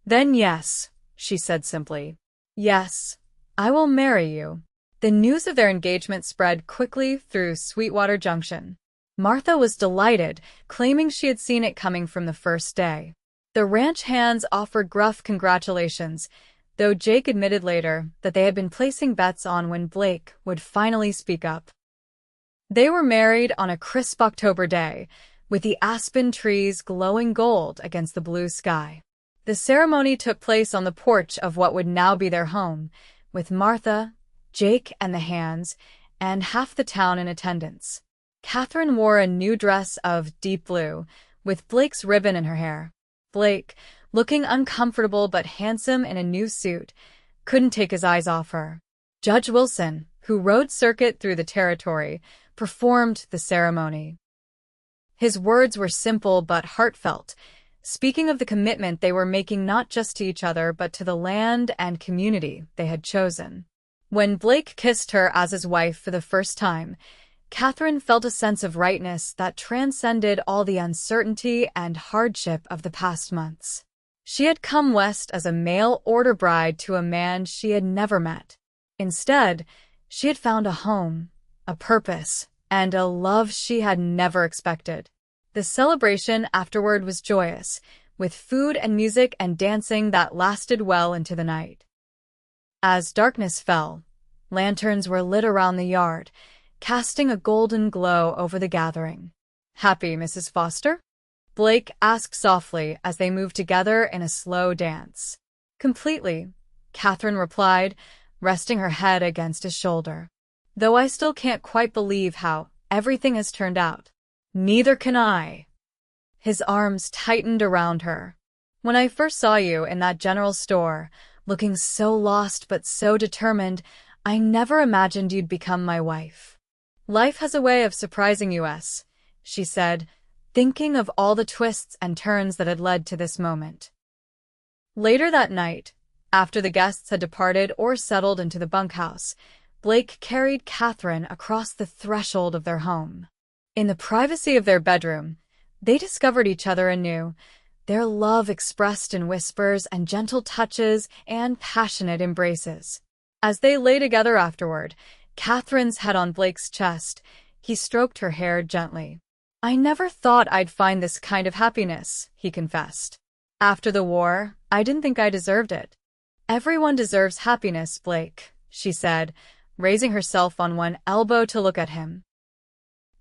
Then yes, she said simply. Yes, I will marry you. The news of their engagement spread quickly through Sweetwater Junction. Martha was delighted, claiming she had seen it coming from the first day. The ranch hands offered gruff congratulations, though Jake admitted later that they had been placing bets on when Blake would finally speak up. They were married on a crisp October day, with the aspen trees glowing gold against the blue sky. The ceremony took place on the porch of what would now be their home, with Martha, Jake and the hands, and half the town in attendance. Katherine wore a new dress of deep blue, with Blake's ribbon in her hair. Blake, looking uncomfortable but handsome in a new suit, couldn't take his eyes off her. Judge Wilson, who rode circuit through the territory, performed the ceremony. His words were simple but heartfelt, speaking of the commitment they were making not just to each other but to the land and community they had chosen. When Blake kissed her as his wife for the first time, Katherine felt a sense of rightness that transcended all the uncertainty and hardship of the past months. She had come west as a mail-order bride to a man she had never met. Instead, she had found a home, a purpose, and a love she had never expected. The celebration afterward was joyous, with food and music and dancing that lasted well into the night. As darkness fell, lanterns were lit around the yard, casting a golden glow over the gathering. "Happy, Mrs. Foster?" Blake asked softly as they moved together in a slow dance. "Completely," Katherine replied, resting her head against his shoulder. "Though I still can't quite believe how everything has turned out." "Neither can I." His arms tightened around her. "When I first saw you in that general store, looking so lost but so determined, I never imagined you'd become my wife." "Life has a way of surprising you, she said, thinking of all the twists and turns that had led to this moment. Later that night, after the guests had departed or settled into the bunkhouse, Blake carried Katherine across the threshold of their home. In the privacy of their bedroom, they discovered each other anew, their love expressed in whispers and gentle touches and passionate embraces. As they lay together afterward, Katherine's head on Blake's chest, he stroked her hair gently. "I never thought I'd find this kind of happiness," he confessed. "After the war, I didn't think I deserved it." "Everyone deserves happiness, Blake," she said, raising herself on one elbow to look at him.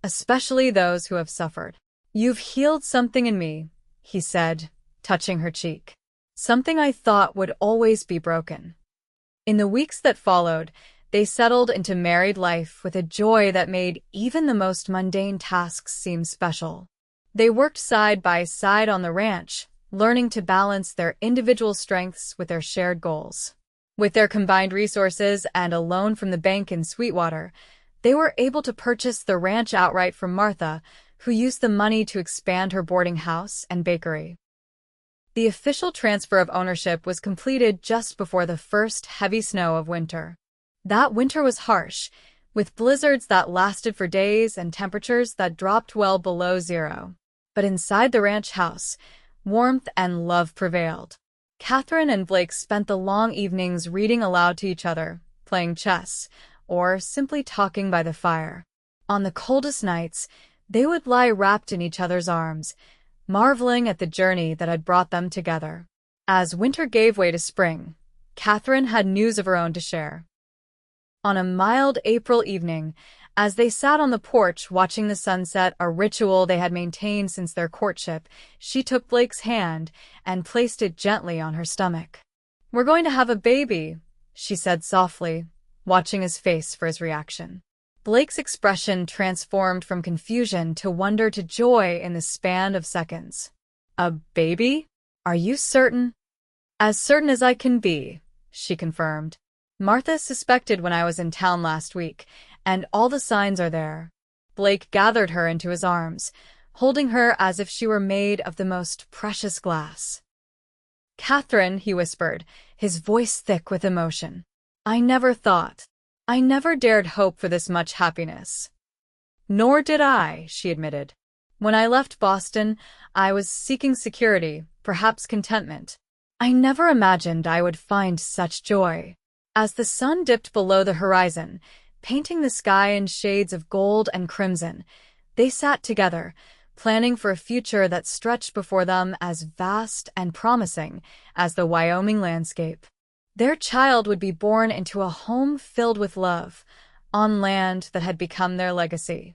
"Especially those who have suffered." "You've healed something in me," he said, touching her cheek. "Something I thought would always be broken." In the weeks that followed, they settled into married life with a joy that made even the most mundane tasks seem special. They worked side by side on the ranch, learning to balance their individual strengths with their shared goals. With their combined resources and a loan from the bank in Sweetwater, they were able to purchase the ranch outright from Martha, who used the money to expand her boarding house and bakery. The official transfer of ownership was completed just before the first heavy snow of winter. That winter was harsh, with blizzards that lasted for days and temperatures that dropped well below zero. But inside the ranch house, warmth and love prevailed. Katherine and Blake spent the long evenings reading aloud to each other, playing chess, or simply talking by the fire. On the coldest nights, they would lie wrapped in each other's arms, marveling at the journey that had brought them together. As winter gave way to spring, Katherine had news of her own to share. On a mild April evening, as they sat on the porch watching the sunset, a ritual they had maintained since their courtship, she took Blake's hand and placed it gently on her stomach. "We're going to have a baby," she said softly, watching his face for his reaction. Blake's expression transformed from confusion to wonder to joy in the span of seconds. "A baby? Are you certain?" "As certain as I can be," she confirmed. "Martha suspected when I was in town last week, and all the signs are there." Blake gathered her into his arms, holding her as if she were made of the most precious glass. "Katherine," he whispered, his voice thick with emotion. I never dared hope for this much happiness." "Nor did I," she admitted. "When I left Boston, I was seeking security, perhaps contentment. I never imagined I would find such joy." As the sun dipped below the horizon, painting the sky in shades of gold and crimson, they sat together, planning for a future that stretched before them as vast and promising as the Wyoming landscape. Their child would be born into a home filled with love, on land that had become their legacy.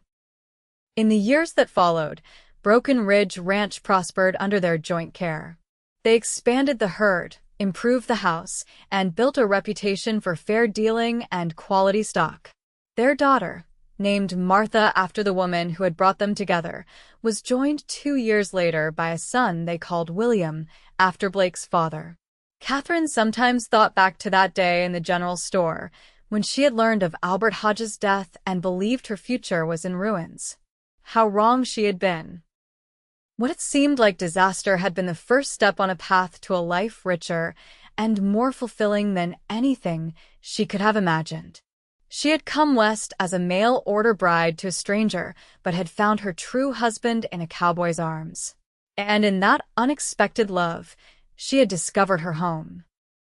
In the years that followed, Broken Ridge Ranch prospered under their joint care. They expanded the herd, improved the house, and built a reputation for fair dealing and quality stock. Their daughter, named Martha after the woman who had brought them together, was joined 2 years later by a son they called William, after Blake's father. Katherine sometimes thought back to that day in the general store, when she had learned of Albert Hodges' death and believed her future was in ruins. How wrong she had been. What had seemed like disaster had been the first step on a path to a life richer and more fulfilling than anything she could have imagined. She had come west as a mail-order bride to a stranger, but had found her true husband in a cowboy's arms. And in that unexpected love, she had discovered her home.